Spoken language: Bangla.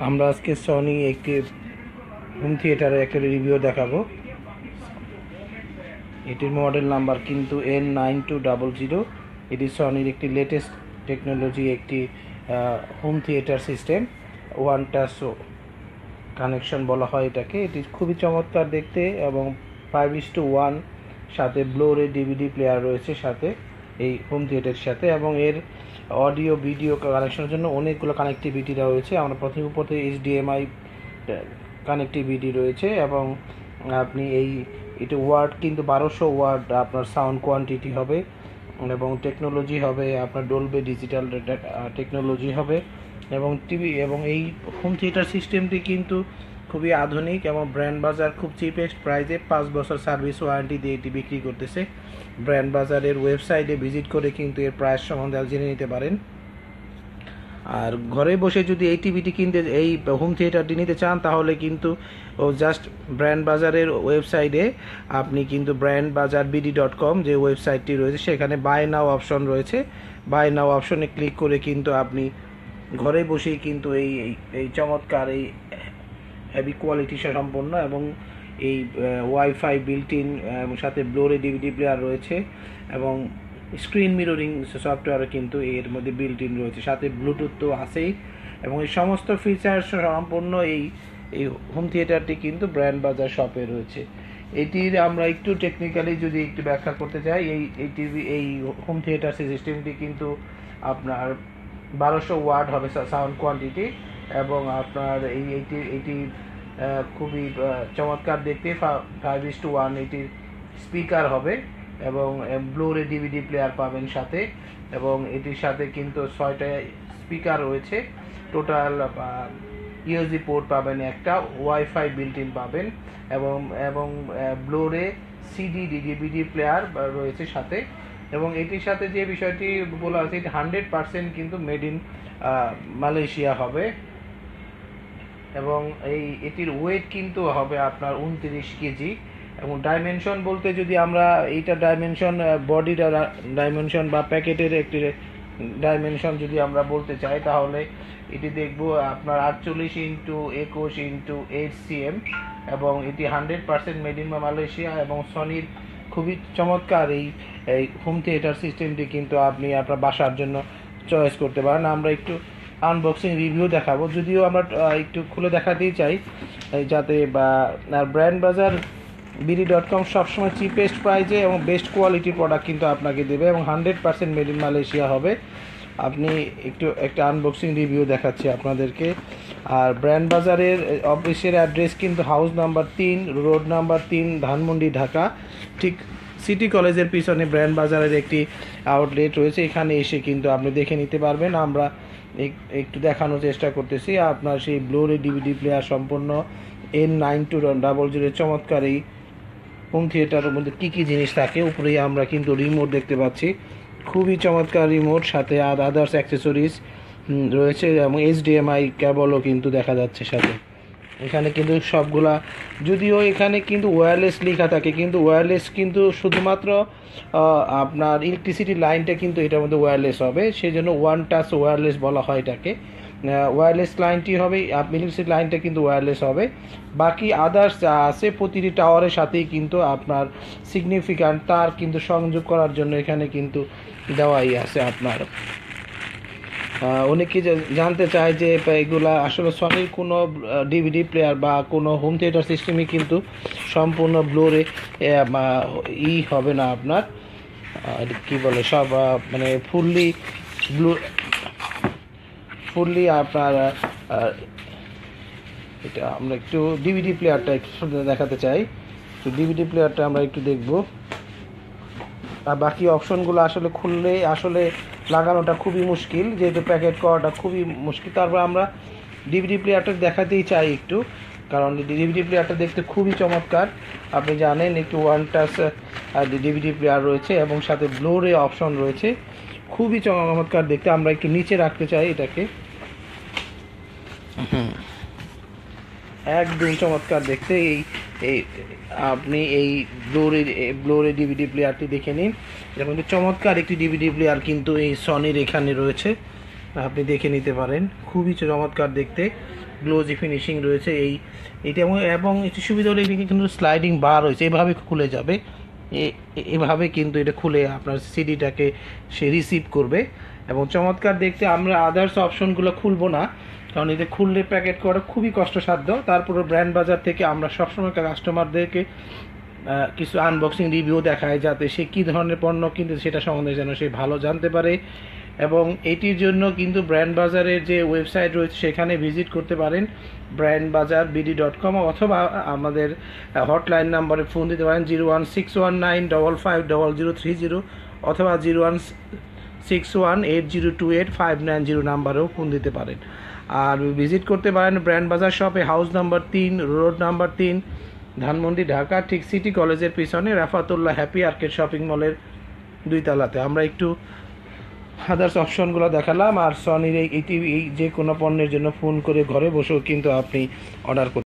আমরা আজকে সনি একটি হোম থিয়েটারের একটা রিভিউ দেখাবো। এটির মডেল নাম্বার কিন্তু N9200। এটি সনির একটি লেটেস্ট টেকনোলজি একটি home theatre system, one touch connection বলা হয় এটাকে। এটি খুবই চমৎকার দেখতে এবং 5:1 সাথে ব্লোরে ডিভিডি প্লেয়ার রয়েছে সাথে এই হোম থিয়েটারের সাথে, এবং এর অডিও ভিডিও কানেকশনের জন্য অনেকগুলো কানেক্টিভিটি রয়েছে। আমরা প্রথমে উপরে HDMI কানেক্টিভিটি রয়েছে এবং আপনি এটা ওয়ার্ড কিন্তু 1200 ওয়ার্ড আপনার সাউন্ড কোয়ান্টিটি হবে এবং টেকনোলজি হবে আপনার ডলবে ডিজিটাল টেকনোলজি হবে এবং টিভি। এবং এই হোম থিয়েটার সিস্টেমটি কিন্তু খুবই আধুনিক এবং ব্র্যান্ড বাজার খুব চিপেস্ট প্রাইসে 5 বছর সার্ভিস ওয়ারেন্টি দিয়ে এটি বিক্রি করতেছে। ব্র্যান্ড বাজারের ওয়েবসাইটে ভিজিট করে কিন্তু এর প্রাইস সম্বন্ধে জেনে নিতে পারেন। আর ঘরে বসে যদি এই টিভিটি কিনতে, এই হোম থিয়েটারটি নিতে চান, তাহলে কিন্তু জাস্ট ব্র্যান্ড বাজারের ওয়েবসাইটে আপনি কিন্তু brandbazarbd.com যে ওয়েবসাইটটি রয়েছে সেখানে বাই নাও অপশন রয়েছে। বাই নাও অপশনে ক্লিক করে কিন্তু আপনি ঘরে বসেই কিন্তু এই চমৎকার এই হেভি কোয়ালিটি সম্পন্ন এবং এই ওয়াইফাই বিল্ট ইন সাথে ব্লোরে ডিভিডি প্লেয়ার রয়েছে এবং স্ক্রিন মিররিং সফটওয়্যারও কিন্তু এর মধ্যে বিল্ট ইন রয়েছে, সাথে ব্লুটুথ তো আছেই। এবং এই সমস্ত ফিচার্স সম্পন্ন এই হোম থিয়েটারটি কিন্তু ব্র্যান্ড বাজার শপে রয়েছে। এটির আমরা একটু টেকনিক্যালি যদি একটু ব্যাখ্যা করতে চাই, এই হোম থিয়েটার সিস্টেমটি কিন্তু আপনার 1200 ওয়াট হবে সাউন্ড কোয়ান্টিটি এবং আপনার এইটি খুবই চমৎকার দেখতে 5:1 এটির স্পিকার হবে এবং ব্লুরে ডিভিডি প্লেয়ার পাবেন সাথে, এবং এটির সাথে কিন্তু 6টা স্পিকার রয়েছে। টোটাল ইউএসবি পোর্ট পাবেন একটা, ওয়াইফাই বিল্ট ইন পাবেন এবং এবং ব্লুরে সিডি ডিভিডি প্লেয়ার রয়েছে সাথে। এবং এটির সাথে যে বিষয়টি বলা আছে, এটি 100% কিন্তু মেড ইন মালয়েশিয়া হবে এবং এটির ওয়েট কিন্তু হবে আপনার 29 কেজি। এবং ডাইমেনশন বলতে যদি আমরা এইটা ডাইমেনশন, বডির ডাইমেনশন বা প্যাকেটের একটি ডাইমেনশন যদি আমরা বলতে চাই, তাহলে এটি দেখব আপনার 48x21x8 cm এবং এটি 100% মেড ইন মালয়েশিয়া। এবং সনির খুবই চমৎকার এই হোম থিয়েটার সিস্টেমটি কিন্তু আপনি আপনার বাসার জন্য চয়েস করতে পারেন। আমরা একটু আনবক্সিং রিভিউ দেখাবো, যদিও আমরা একটু খুলে দেখাতেই চাই যাতে ব্র্যান্ড বাজার BD.com সবসময় চিপেস্ট প্রাইজে এবং বেস্ট কোয়ালিটির প্রোডাক্ট কিন্তু আপনাকে দেবে এবং 100% মেড ইন মালয়েশিয়া হবে। আপনি একটা আনবক্সিং রিভিউ দেখাচ্ছি আপনাদেরকে। আর ব্র্যান্ড বাজারের অফিসের অ্যাড্রেস কিন্তু house number 3, road number 3, Dhanmondi, Dhaka. ঠিক সিটি কলেজের পিছনে ব্র্যান্ড বাজারের একটি আউটলেট রয়েছে, এখানে এসে কিন্তু আপনি দেখে নিতে পারবেন। আমরা একটু দেখানোর চেষ্টা করতেছি আপনার সেই ব্লোরে ডিভিডি প্লেয়ার সম্পন্ন N9200 চমৎকার এই হোম থিয়েটারের মধ্যে কী কী জিনিস থাকে। উপরেই আমরা কিন্তু রিমোট দেখতে পাচ্ছি, খুবই চমৎকার রিমোট, সাথে আদার্স অ্যাক্সেসরিজ রয়েছে এবং HDMI কেবলও কিন্তু দেখা যাচ্ছে সাথে। এখানে কিন্তু সবগুলা, যদিও এখানে কিন্তু ওয়্যারলেস লেখা থাকে, কিন্তু ওয়্যারলেস কিন্তু শুধুমাত্র আপনার ইলেকট্রিসিটি লাইনটা কিন্তু এটার মধ্যে ওয়্যারলেস হবে, সেই জন্য ওয়ান টাচ ওয়্যারলেস বলা হয় এটাকে। ওয়্যারলেস লাইনটি হবে, ইলেকট্রিসিটি লাইনটা কিন্তু ওয়্যারলেস হবে। বাকি আদার্স যা আছে প্রতিটি টাওয়ারের সাথেই কিন্তু আপনার সিগনিফিক্যান্ট তার কিন্তু সংযোগ করার জন্য এখানে কিন্তু দেওয়াই আছে আপনার। অনেকে জানতে চায় যে এগুলা আসলে সনির কোনো ডিভিডি প্লেয়ার বা কোনো হোম থিয়েটার সিস্টেমই কিন্তু সম্পূর্ণ ব্লোরে হবে না আপনার, কি বলে সব মানে ফুললি আপনার। এটা আমরা একটু ডিভিডি প্লেয়ারটা একটু দেখাতে চাই, তো ডিভিডি প্লেয়ারটা আমরা একটু দেখব। আর বাকি অপশনগুলো আসলে খুললে আসলে লাগানোটা খুবই মুশকিল, যেহেতু প্যাকেট করাটা খুবই মুশকিল। তারপর আমরা ডিভিডি প্লেয়ারটা দেখাতেই চাই একটু, কারণ ডিভিডি প্লেয়ারটা দেখতে খুবই চমৎকার। আপনি জানেন একটু ওয়ান টাচ ডিভিডি প্লেয়ার রয়েছে এবং সাথে ব্লোরে অপশন রয়েছে, খুবই চমৎকার দেখতে। আমরা একটু নিচে রাখতে চাই এটাকে, একদম চমৎকার দেখতে। আপনি এই ব্লোরে ডিভিডি প্লেয়ারটি দেখে নিন, যেমন চমৎকার একটি ডিভিডি প্লেয়ার কিন্তু এই সনির এখানে রয়েছে আপনি দেখে নিতে পারেন, খুবই চমৎকার দেখতে, গ্লোজি ফিনিশিং রয়েছে এইটা। এবং একটু সুবিধা হলে এদিকে কিন্তু স্লাইডিং বার রয়েছে, এভাবে খুলে যাবে, এভাবে কিন্তু এটা খুলে আপনার সিডিটাকে সে রিসিভ করবে এবং চমৎকার দেখতে। আমরা আদার্স অপশনগুলো খুলবো না, কারণ এতে খুললে প্যাকেট করা খুবই কষ্টসাধ্য। তারপরে ব্র্যান্ড বাজার থেকে আমরা সবসময় কাস্টমারদেরকে কিছু আনবক্সিং রিভিউ দেখায়, যাতে সে কী ধরনের পণ্য কিনতে সেটা সম্বন্ধে যেন সে ভালো জানতে পারে। এবং এটির জন্য কিন্তু ব্র্যান্ড বাজারের যে ওয়েবসাইট রয়েছে সেখানে ভিজিট করতে পারেন, brandbazarbd.com, অথবা আমাদের হটলাইন নাম্বারে ফোন দিতে পারেন 01619550030, অথবা 01618028590 নাম্বারেও ফোন দিতে পারেন। আর ভিজিট করতে পারেন ব্র্যান্ড বাজার শপে, house number 3, road number 3, Dhanmondi, Dhaka, ঠিক সিটি কলেজের পিছনে রাফাতুল্লাহ হ্যাপি আর্কেড শপিং মলের 2 তলাতে। আমরা একটু আদার্স অপশনগুলো দেখালাম। আর সনির এই যে কোনো পণ্যের জন্য ফোন করে ঘরে বসেও কিন্তু আপনি অর্ডার করতে